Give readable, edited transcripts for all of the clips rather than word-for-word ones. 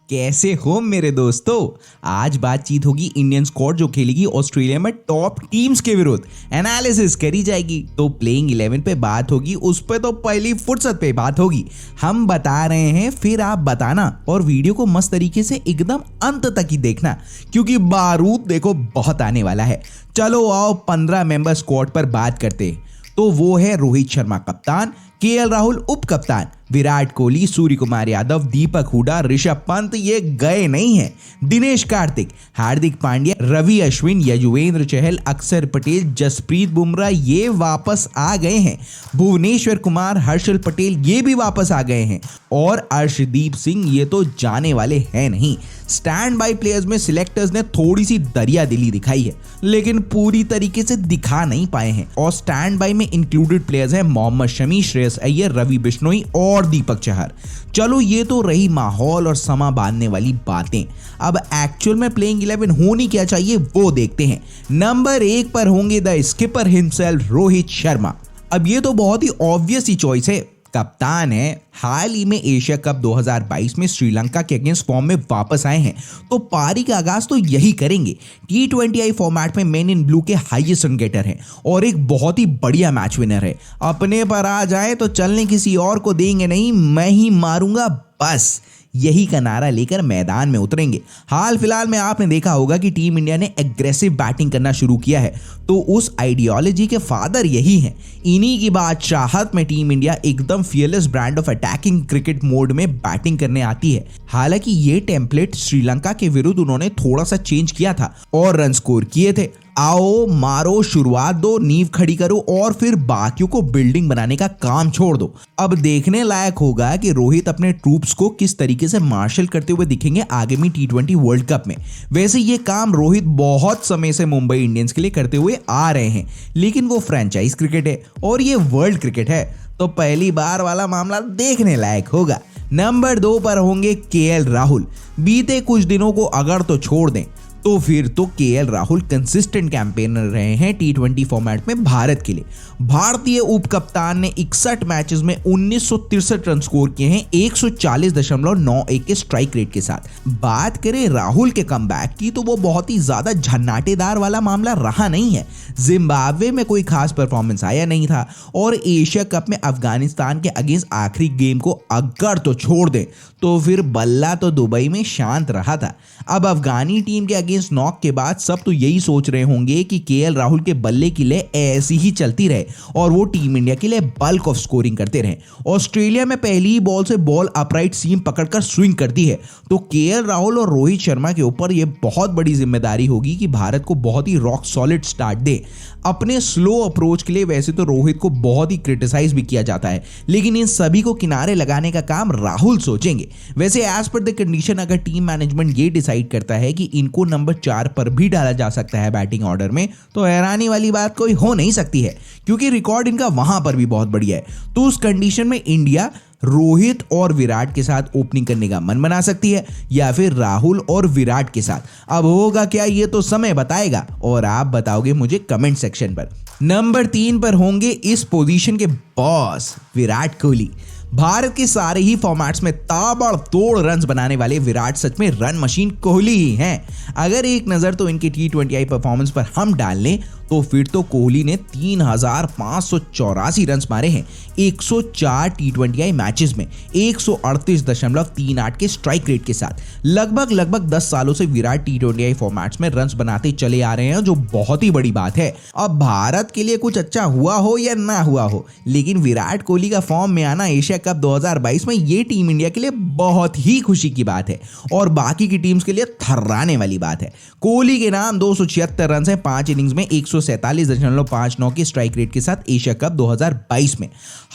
कैसे हो मेरे दोस्तों। आज बातचीत होगी इंडियन स्क्वाड जो खेलेगी ऑस्ट्रेलिया में टॉप टीम्स के विरुद्ध। एनालिसिस करी जाएगी तो प्लेइंग 11 पे बात होगी, उस पे तो पहली फुर्सत पे बात होगी। हम बता रहे हैं फिर आप बताना, और वीडियो को मस्त तरीके से एकदम अंत तक ही देखना क्योंकि बारूद देखो बहुत आने वाला है। चलो आओ 15 मेंबर स्क्वाड पर बात करते हैं। तो वो है रोहित शर्मा कप्तान, केएल राहुल उप कप्तान, विराट कोहली, सूर्य कुमार यादव, दीपक हुडा, ऋषभ पंत ये गए नहीं हैं, दिनेश कार्तिक, हार्दिक पांड्या, रवि अश्विन, यजुवेंद्र चहल, अक्षर पटेल, जसप्रीत बुमराह ये वापस आ गए हैं, भुवनेश्वर कुमार, हर्षल पटेल ये भी वापस आ गए हैं, और अर्शदीप सिंह ये तो जाने वाले हैं नहीं। स्टैंड बाय प्लेयर्स में सिलेक्टर्स ने थोड़ी सी दरिया दिली दिखाई है लेकिन पूरी तरीके से दिखा नहीं पाए हैं, और स्टैंड बाय में इंक्लूडेड प्लेयर्स हैं मोहम्मद शमी, श्रेयस अय्यर, रवि बिश्नोई और दीपक चहर। चलो ये तो रही माहौल और समा बांधने वाली बातें। अब एक्चुअल में प्लेइंग 11 होनी क्या चाहिए वो देखते हैं। नंबर 1 पर होंगे the skipper himself Rohit Sharma. अब ये तो बहुत ही ऑब्वियस ही चॉइस है, कप्तान है, हाल ही में एशिया कप 2022 में श्रीलंका के अगेंस्ट फॉर्म में वापस आए हैं तो पारी का आगाज तो यही करेंगे। T20I फॉर्मेट में मेन इन ब्लू के हाईएस्ट रन गेटर हैं और एक बहुत ही बढ़िया मैच विनर है। अपने पर आ जाए तो चलने किसी और को देंगे नहीं, मैं ही मारूंगा बस, यही का नारा लेकर मैदान में उतरेंगे। हाल फिलहाल में आपने देखा होगा कि टीम इंडिया ने एग्रेसिव बैटिंग करना शुरू किया है तो उस आइडियोलॉजी के फादर यही हैं। इन्हीं की बादशाहत में टीम इंडिया एकदम fearless brand of attacking cricket mode में बैटिंग करने आती है। हालांकि ये टेम्पलेट श्रीलंका के विरुद्ध उन्होंने थोड़ा सा चेंज किया था और रन स्कोर किए थे। आओ मारो, शुरुआत दो, नींव खड़ी करो और फिर बाकियों को बिल्डिंग बनाने का काम छोड़ दो। अब देखने लायक होगा कि रोहित अपने ट्रूप्स को किस तरीके से मार्शल करते हुए दिखेंगे आगामी T20 वर्ल्ड कप में। वैसे ये काम रोहित बहुत समय से मुंबई इंडियंस के लिए करते हुए आ रहे हैं, लेकिन वो फ्रेंचाइज क्रिकेट है और ये वर्ल्ड क्रिकेट है तो पहली बार वाला मामला देखने लायक होगा। नंबर 2 पर होंगे केएल राहुल। बीते कुछ दिनों को अगर तो छोड़ दें तो फिर तो केएल राहुल कंसिस्टेंट कैंपेनर रहे हैं T20 फॉर्मेट में भारत के लिए। भारतीय उप कप्तान ने 61 मैचेस में 1963 रन स्कोर किए हैं 140.91 के स्ट्राइक रेट के साथ। बात करें राहुल के कमबैक की तो वो बहुत ही ज्यादा झन्नाटेदार वाला मामला रहा नहीं है। जिम्बाब्वे में कोई खास परफॉर्मेंस आया नहीं था और एशिया कप में अफगानिस्तान के अगेंस्ट आखिरी गेम को अगर तो छोड़ दें तो फिर बल्ला तो दुबई में शांत रहा था। अब अफगानी टीम के अगेंस्ट नॉक के बाद सब तो यही सोच रहे होंगे कि केएल राहुल के बल्ले की ले ऐसी ही चलती रहे और वो टीम इंडिया के लिए बल्क ऑफ स्कोरिंग करते रहे। ऑस्ट्रेलिया में पहली ही बॉल से बॉल अपराइट सीम पकड़कर स्विंग करती है तो केएल राहुल और रोहित शर्मा के ऊपर यह बहुत बड़ी जिम्मेदारी होगी कि भारत को बहुत ही रॉक सॉलिड स्टार्ट दे। अपने स्लो अप्रोच के लिए वैसे तो रोहित को बहुत ही क्रिटिसाइज भी किया जाता है, लेकिन इन सभी को किनारे लगाने का काम राहुल सोचेंगे। वैसे एज पर द कंडीशन अगर टीम मैनेजमेंट ये डिसाइड करता है कि इनको नंबर 4 पर भी डाला जा सकता है बैटिंग ऑर्डर में तो हैरानी वाली बात कोई हो नहीं सकती है क्योंकि रिकॉर्ड इनका वहां पर भी बहुत बढ़िया है। तो उस कंडीशन में इंडिया रोहित और विराट के साथ ओपनिंग करने का मन बना सकती है या फिर राहुल और विराट के साथ। अब होगा क्या ये तो समय बताएगा और आप बताओगे मुझे कमेंट सेक्शन पर। नंबर 3 पर होंगे इस पोजीशन के बॉस विराट कोहली। भारत के सारे ही फॉर्मेट्स में ताबड़तोड़ रन्स बनाने वाले विराट सच में रन मशीन कोहली ही हैं। अगर एक नजर तो इनके T20I परफॉर्मेंस पर हम डाल लें तो फिर तो कोहली ने 3584 रन्स मारे हैं 104 T20I मैचेस में 138.38 के स्ट्राइक रेट के साथ। लगभग 10 सालों से विराट T20I फॉर्मेट्स में रन्स बनाते चले आ रहे हैं जो बहुत ही बड़ी बात है। अब भारत के लिए कुछ अच्छा हुआ हो या ना हुआ हो, लेकिन विराट कोहली का फॉर्म में आना एशिया कप 2022 में ये टीम इंडिया के लिए बहुत ही खुशी की बात है और बाकी की टीम्स के लिए थर्राने वाली बात है। कोहली के नाम 276 रन है 5 इनिंग्स में 147.59 के स्ट्राइक रेट के साथ एशिया कप 2022 में।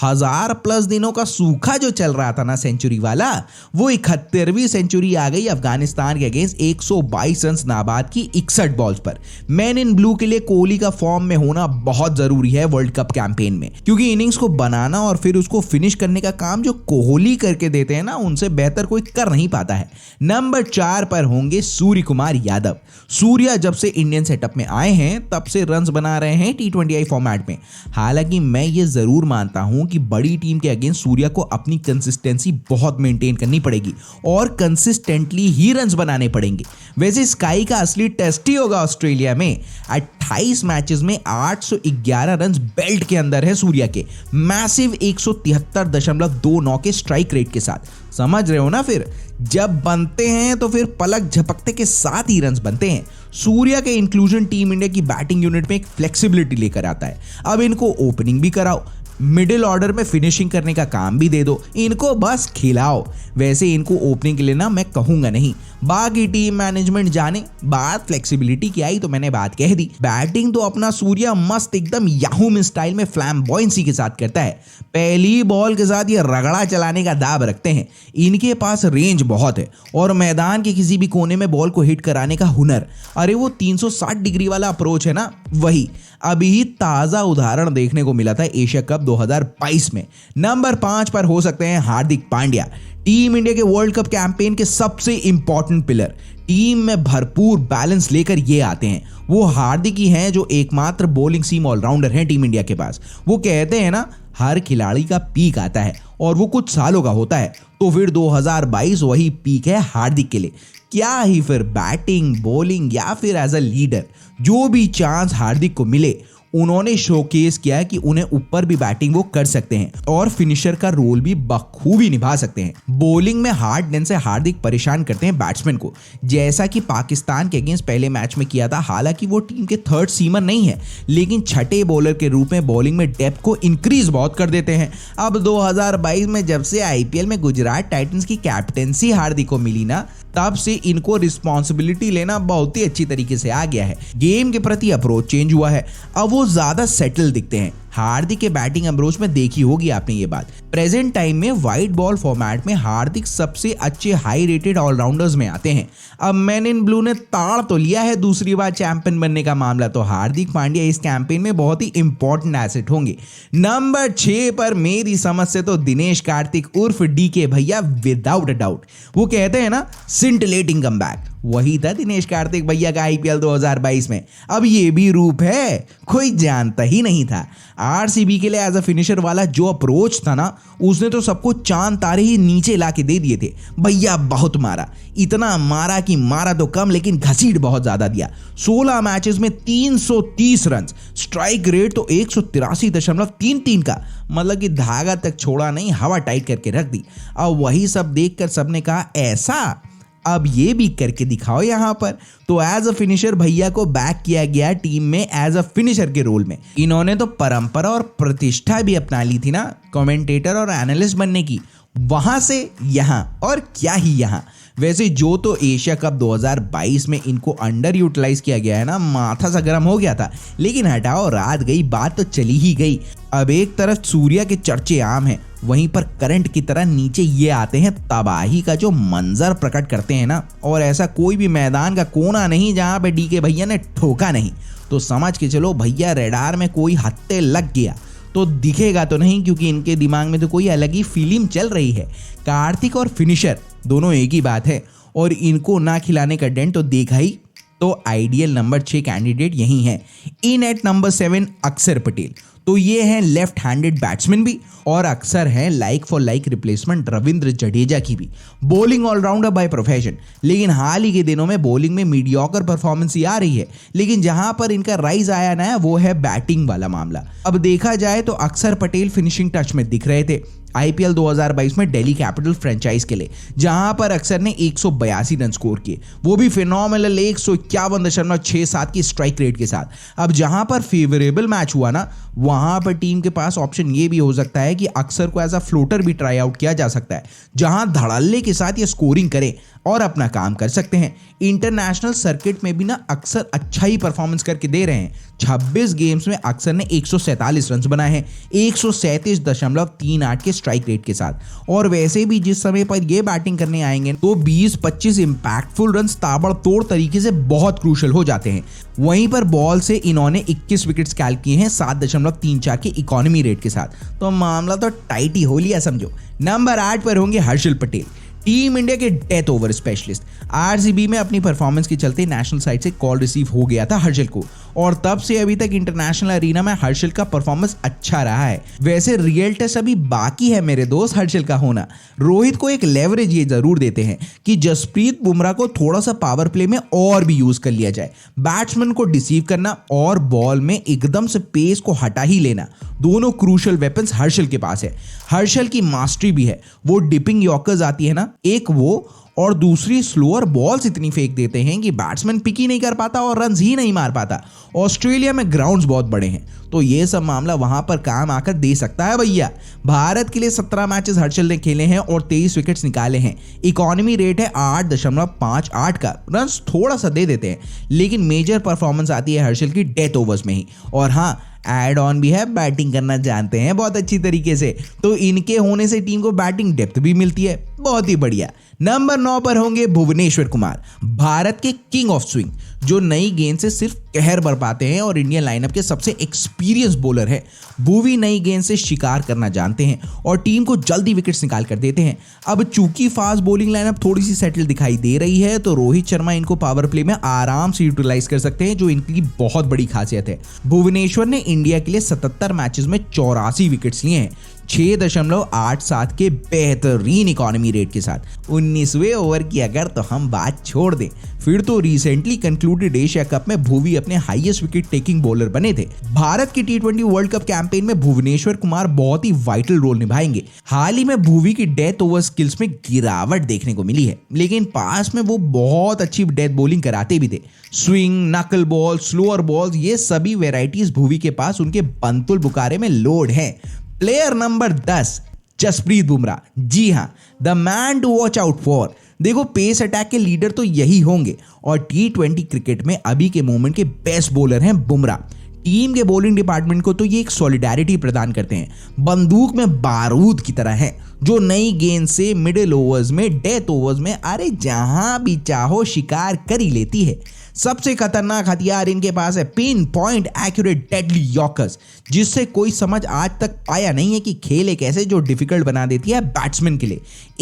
1000+ दिनों का सूखा जो चल रहा था ना सेंचुरी वाला, वो 71वीं सेंचुरी आ गई अफगानिस्तान के अगेंस्ट 122 रन नाबाद की 61 बॉल्स पर। मैन इन ब्लू के लिए कोहली का फॉर्म में होना बहुत जरूरी है वर्ल्ड कप कैंपेन में क्योंकि इनिंग्स को बनाना और फिर उसको फिनिश करने का का काम जो कोहली करके देते हैं ना, उनसे बेहतर कोई कर नहीं पाता है। नंबर 4 पर होंगे सूर्य कुमार यादव। सूर्या जब से इंडियन सेटअप में आए हैं तब से रन्स बना रहे हैं T20I फॉर्मेट में। हालांकि मैं ये जरूर मानता हूं कि बड़ी टीम के अगेंस्ट सूर्या को अपनी कंसिस्टेंसी बहुत मेंटेन करनी पड़ेगी और कंसिस्टेंटली ही रन्स बनाने पड़ेंगे। वैसे स्काई का असली टेस्ट ही होगा ऑस्ट्रेलिया में। 28 मैचेस में 811 रन्स बेल्ट के अंदर है सूर्या के, मैसिव 173.29 के स्ट्राइक रेट के साथ। समझ रहे हो ना? फिर जब बनते हैं तो फिर पलक झपकते के साथ ही रन्स बनते हैं। सूर्या के इंक्लूजन टीम इंडिया की बैटिंग यूनिट में एक फ्लेक्सिबिलिटी लेकर आता है। अब इनको ओपनिंग भी कराओ, मिडिल ऑर्डर में फिनिशिंग करने का काम भी दे दो, इनको बस खिलाओ। वैसे इनको ओपनिंग के लिए ना मैं कहूंगा नहीं, बाकी टीम मैनेजमेंट जाने। बात फ्लेक्सिबिलिटी की आई तो मैंने बात कह दी। बैटिंग तो अपना सूर्या मस्त एकदम याहू में स्टाइल में फ्लैम्बॉयंसी के साथ करता है। पहली बॉल के साथ ये रगड़ा चलाने का दाव रखते हैं। इनके पास रेंज बहुत है और मैदान के किसी भी कोने में बॉल को हिट कराने का हुनर। अरे वो 360 डिग्री वाला अप्रोच है ना, वही अभी ताजा उदाहरण देखने को मिला था एशिया कप 2022 में। नंबर 5 पर हो सकते हैं हार्दिक पांड्या, टीम इंडिया के वर्ल्ड कप कैंपेन के सबसे इंपॉर्टेंट पिलर। टीम में भरपूर बैलेंस लेकर ये आते हैं। वो हार्दिक ही हैं जो एकमात्र बॉलिंग सीम ऑलराउंडर हैं टीम इंडिया के पास। वो कहते हैं ना, हर खिलाड़ी का पीक आता है और वो कुछ सालों का होता है, तो फिर 2022 वही पीक है हार्दिक के लिए। क्या ही फिर बैटिंग, बॉलिंग या फिर एज अ लीडर, जो भी चांस हार्दिक को मिले उन्होंने शोकेस किया है कि उन्हें ऊपर भी बैटिंग वो कर सकते हैं और फिनिशर का रोल भी बखूबी निभा सकते हैं। बॉलिंग में हार्ड डेन से हार्दिक परेशान करते हैं बैट्समैन को, जैसा कि पाकिस्तान के अगेंस्ट पहले मैच में किया था। हालांकि वो टीम के थर्ड सीमर नहीं है, लेकिन छठे बॉलर के रूप में बॉलिंग में डेप्थ को इंक्रीज बहुत कर देते हैं। अब 2022 में जब से IPL में गुजरात टाइटंस की कैप्टेंसी हार्दिक को मिली ना, तब से इनको रिस्पॉन्सिबिलिटी लेना बहुत ही अच्छी तरीके से आ गया है। गेम के प्रति अप्रोच चेंज हुआ है, अब वो ज्यादा सेटल दिखते हैं। हार्दिक के बैटिंग अप्रोच में देखी होगी आपने ये बात। प्रेजेंट टाइम में वाइट बॉल फॉर्मेट में हार्दिक सबसे अच्छे हाई रेटेड ऑलराउंडर्स में आते हैं। अब मैन इन ब्लू ने ताड़ तो लिया है दूसरी बार चैंपियन बनने का मामला, तो हार्दिक पांड्या इस कैंपेन में बहुत ही इंपॉर्टेंट एसेट होंगे। नंबर 6 पर मेरी समझ से तो दिनेश कार्तिक उर्फ DK भैया, विदाउट अ डाउट। वो कहते हैं ना, सिंटिलेटिंग कमबैक, वही था दिनेश कार्तिक भैया का IPL 2022 में। अब ये भी रूप है, कोई जानता ही नहीं था। RCB के लिए एज अ फिनिशर वाला जो अप्रोच था ना, उसने तो सबको चांद तारे ही नीचे ला के दे दिए थे। भैया बहुत मारा, इतना मारा कि मारा तो कम लेकिन घसीट बहुत ज्यादा दिया। 16 मैचेस में 330 रन, स्ट्राइक रेट तो 183.33 का, मतलब कि धागा तक छोड़ा नहीं, हवा टाइट करके रख दी। अब वही सब देखकर सबने कहा ऐसा, अब ये भी करके दिखाओ यहाँ पर। तो एज अ फिनिशर भैया को बैक किया गया टीम में एज अ फिनिशर के रोल में। इन्होंने तो परंपरा और प्रतिष्ठा भी अपना ली थी ना कमेंटेटर और एनालिस्ट बनने की, वहां से यहां और क्या ही यहां। वैसे जो तो एशिया कप 2022 में इनको अंडर यूटिलाइज किया गया है ना, माथा सा गर्म हो गया था। लेकिन हटाओ, रात गई, बात तो चली ही गई। अब एक तरफ सूर्या के चर्चे आम हैं, वहीं पर करंट की तरह नीचे ये आते हैं तबाही का जो मंजर प्रकट करते हैं ना, और ऐसा कोई भी मैदान का कोना नहीं जहां पे DK भैया ने ठोका नहीं। तो समझ के चलो भैया रेडार में कोई हत्ते लग गया तो दिखेगा तो नहीं, क्योंकि इनके दिमाग में तो कोई अलग ही फीलिंग चल रही है। कार्तिक और फिनिशर दोनों एक ही बात है, और इनको ना खिलाने का डेंट तो देखा ही। तो आइडियल नंबर 6 कैंडिडेट यही है। इन एट नंबर 7 अक्षर पटेल, तो ये हैं लेफ्ट हैंडेड बैट्समैन भी, और अक्सर हैं like for like replacement Ravindra Jadeja की भी। बॉलिंग ऑलराउंडर बाय प्रोफेशन, लेकिन हाल ही के दिनों में बॉलिंग में मीडियोकर परफॉर्मेंस ही आ रही है। लेकिन जहां पर इनका राइज आया ना, वो है बैटिंग वाला मामला। अब देखा जाए तो अक्षर पटेल फिनिशिंग टच में दिख रहे थे IPL 2022 में दिल्ली कैपिटल फ्रेंचाइज के लिए, जहां पर अक्षर ने 182 रन स्कोर किए, वो भी फिनोमिनल 151.67 की स्ट्राइक रेट के साथ। अब जहां पर फेवरेबल मैच हुआ ना, वहां पर टीम के पास ऑप्शन ये भी हो सकता है कि अक्षर को एज अ फ्लोटर भी ट्राई आउट किया जा सकता है, जहां धड़ल्ले के साथ ये स्कोरिंग करें। और अपना काम कर सकते हैं। इंटरनेशनल सर्किट में भी ना अक्सर अच्छा ही परफॉर्मेंस करके दे रहे हैं। 26 गेम्स में अक्सर ने 147 रन बनाए हैं 137.38 के स्ट्राइक रेट के साथ। और वैसे भी जिस समय पर ये बैटिंग करने आएंगे तो 20-25 इंपैक्टफुल रन ताबड़तोड़ तरीके से बहुत क्रूशल हो जाते हैं। वहीं पर बॉल से इन्होंने 21 विकेट्स कैल किए हैं 7.34 के इकोनॉमी रेट के साथ। तो मामला तो टाइट ही हो लिया समझो। नंबर 8 पर होंगे हर्षल पटेल, टीम इंडिया के डेथ ओवर स्पेशलिस्ट। आरसीबी में अपनी परफॉर्मेंस के चलते नेशनल साइड से कॉल रिसीव हो गया था हर्षल को, और तब से अभी तक इंटरनेशनल अरीना में हर्षल का परफॉर्मेंस अच्छा रहा है। वैसे रियल टेस्ट अभी बाकी है मेरे दोस्त हर्षल का होना। रोहित को एक लेवरेज ये जरूर देते हैं कि जसप्रीत बुमराह को थोड़ा सा पावर प्ले में और भी यूज कर लिया जाए। बैट्समैन को डिसीव करना और बॉल में एकदम से पेस को हटा ही लेना, दोनों क्रूशल वेपन्स हर्षल के पास है। हर्षल की मास्टरी भी है, वो डिपिंग यॉर्कर्स आती है ना, एक वो और दूसरी स्लोअर बॉल्स इतनी फेंक देते हैं कि बैट्समैन पिक ही नहीं कर पाता और रन्स ही नहीं मार पाता। ऑस्ट्रेलिया में ग्राउंड्स बहुत बड़े हैं तो ये सब मामला वहां पर काम आकर दे सकता है भैया। भारत के लिए 17 मैचेस हर्षल ने खेले हैं और 23 विकेट्स निकाले हैं। इकोनॉमी रेट है 8.58 का। रन्स थोड़ा सा दे देते हैं लेकिन मेजर परफॉर्मेंस आती है हर्षल की डेथ ओवर्स में ही। और हाँ, एड ऑन भी है, बैटिंग करना जानते हैं बहुत अच्छी तरीके से, तो इनके होने से टीम को बैटिंग डेप्थ भी मिलती है। बहुत ही बढ़िया। नंबर 9 पर होंगे भुवनेश्वर कुमार, भारत के किंग ऑफ स्विंग, जो नई गेंद से सिर्फ कहर बरपाते हैं और इंडियन लाइनअप के सबसे एक्सपीरियंस बॉलर है। भुवी नई गेंद से शिकार करना जानते हैं और टीम को जल्दी विकेट्स निकाल कर देते हैं। अब चूंकि फास्ट बॉलिंग लाइनअप थोड़ी सी सेटल दिखाई दे रही है तो रोहित शर्मा इनको पावर प्ले में आराम से यूटिलाइज कर सकते हैं, जो इनकी बहुत बड़ी खासियत है। भुवनेश्वर ने इंडिया के लिए 77 मैचेस में 84 विकेट्स लिए हैं 6.87 के बेहतरीन इकोनॉमी रेट के साथ। 19वें ओवर की अगर तो हम बात छोड़ दें, फिर तो रिसेंटली कंक्लूडेड एशिया कप में भुवी अपने हाईएस्ट विकेट टेकिंग बॉलर बने थे। भारत की T20 वर्ल्ड कप कैंपेन में भुवनेश्वर कुमार बहुत ही वाइटल रोल निभाएंगे। हाल ही में भुवी की डेथ ओवर स्किल्स में गिरावट देखने को मिली है, लेकिन पास में वो बहुत अच्छी डेथ बॉलिंग कराते भी थे। स्विंग, नकल बॉल, स्लोअर बॉल्स, ये सभी वेराइटीज भुवी के पास उनके बंतुल बुकारे में लोड है। प्लेयर नंबर 10 जसप्रीत बुमराह, जी हाँ, the man to watch out for. देखो, पेस अटैक के लीडर तो यही होंगे और T20 क्रिकेट में अभी के मोमेंट के बेस्ट बॉलर हैं बुमराह। टीम के बॉलिंग डिपार्टमेंट को तो ये एक सॉलिडारिटी प्रदान करते हैं, बंदूक में बारूद की तरह है, जो नई गेंद से मिडिल ओवर्स में, डेथ ओवर्स में, अरे जहां भी चाहो शिकार कर ही लेती है। सबसे खतरनाक हथियार इनके पास है pin point accurate deadly yorkers, जिससे कोई समझ आज तक पाया नहीं है कि खेल एक ऐसे जो डिफिकल्ट बना देती है बैट्समैन के लिए।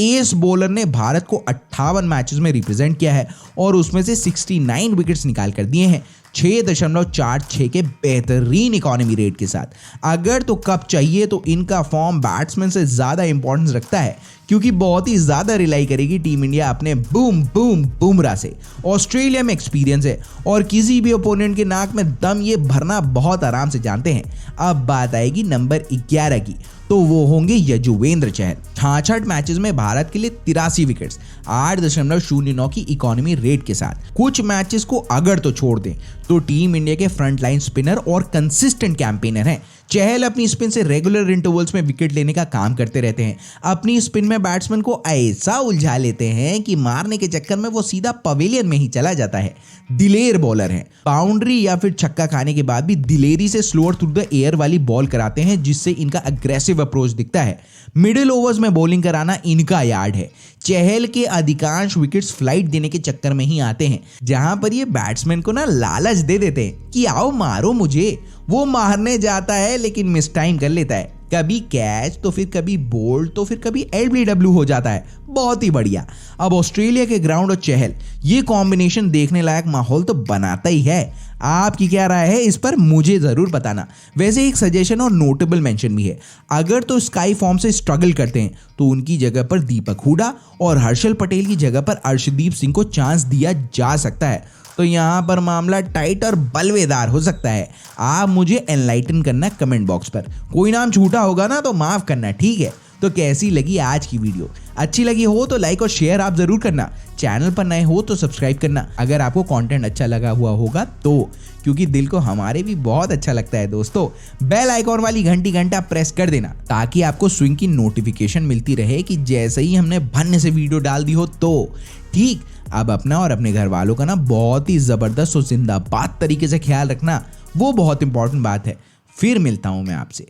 एस बॉलर ने भारत को 58 मैचेस में रिप्रेजेंट किया है और उसमें से 69 विकेट्स निकाल कर दिए हैं 6.46 के बेहतरीन इकोनॉमी रेट के साथ। अगर तो कप चाहिए तो इनका फॉर्म बैट्समैन से ज्यादा इंपॉर्टेंस रखता है, क्योंकि बहुत ही ज्यादा रिलाई करेगी टीम इंडिया अपने बूम बूम बुमराह से। ऑस्ट्रेलिया में एक्सपीरियंस है और किसी भी ओपोनेंट के नाक में दम ये भरना बहुत आराम से जानते हैं। अब बात आएगी नंबर 11 की, तो वो होंगे यजुवेंद्र चहल। 66 मैचेस में भारत के लिए 83 विकेट्स 8.09 की इकोनॉमी रेट के साथ। कुछ मैचेस को अगर तो छोड़ दें तो टीम इंडिया के फ्रंट लाइन स्पिनर और कंसिस्टेंट कैंपेनर हैं। चहल अपनी स्पिन से रेगुलर इंटरवल्स में विकेट लेने का काम करते रहते हैं। अपनी स्पिन में बैट्समैन को ऐसा उलझा लेते हैं कि मारने के चक्कर में वो सीधा पवेलियन में ही चला जाता है। दिलेर बॉलर हैं, बाउंड्री या फिर छक्का खाने के बाद भी दिलेरी से स्लोअर थ्रू द एयर वाली बॉल कराते हैं, जिससे इनका अग्रेसिव अप्रोच दिखता है। मिडिल ओवर्स में बॉलिंग कराना इनका यार्ड है। चहल के अधिकांश विकेट्स फ्लाइट देने के चक्कर में ही आते हैं, जहां पर ये बैट्समैन को ना लालच दे देते हैं कि आओ मारो मुझे। वो मारने जाता है लेकिन मिस टाइम कर लेता है, कभी कैच तो फिर कभी बोल्ड तो फिर कभी LBW हो जाता है। बहुत ही बढ़िया। अब ऑस्ट्रेलिया के ग्राउंड और चहल, ये कॉम्बिनेशन देखने लायक माहौल तो बनाता ही है। आपकी क्या राय है इस पर मुझे जरूर बताना। वैसे एक सजेशन और नोटेबल मेंशन भी है, अगर तो स्काई फॉर्म से स्ट्रगल करते हैं तो उनकी जगह पर दीपक हुडा और हर्षल पटेल की जगह पर अर्शदीप सिंह को चांस दिया जा सकता है। तो यहाँ पर मामला टाइट और बलवेदार हो सकता है। आप मुझे एनलाइटन करना कमेंट बॉक्स पर। कोई नाम छूटा होगा ना तो माफ करना, ठीक है। तो कैसी लगी आज की वीडियो? अच्छी लगी हो तो लाइक और शेयर आप जरूर करना। चैनल पर नए हो तो सब्सक्राइब करना अगर आपको कंटेंट अच्छा लगा हुआ होगा तो, क्योंकि दिल को हमारे भी बहुत अच्छा लगता है दोस्तों। बेल आइकॉन वाली घंटा प्रेस कर देना ताकि आपको स्विंग की नोटिफिकेशन मिलती रहे कि जैसे ही हमने भन्ने से वीडियो डाल दी हो तो। ठीक, अब अपना और अपने घर वालों का ना बहुत ही जबरदस्त और जिंदाबाद तरीके से ख्याल रखना, वो बहुत इंपॉर्टेंट बात है। फिर मिलता हूं मैं आपसे।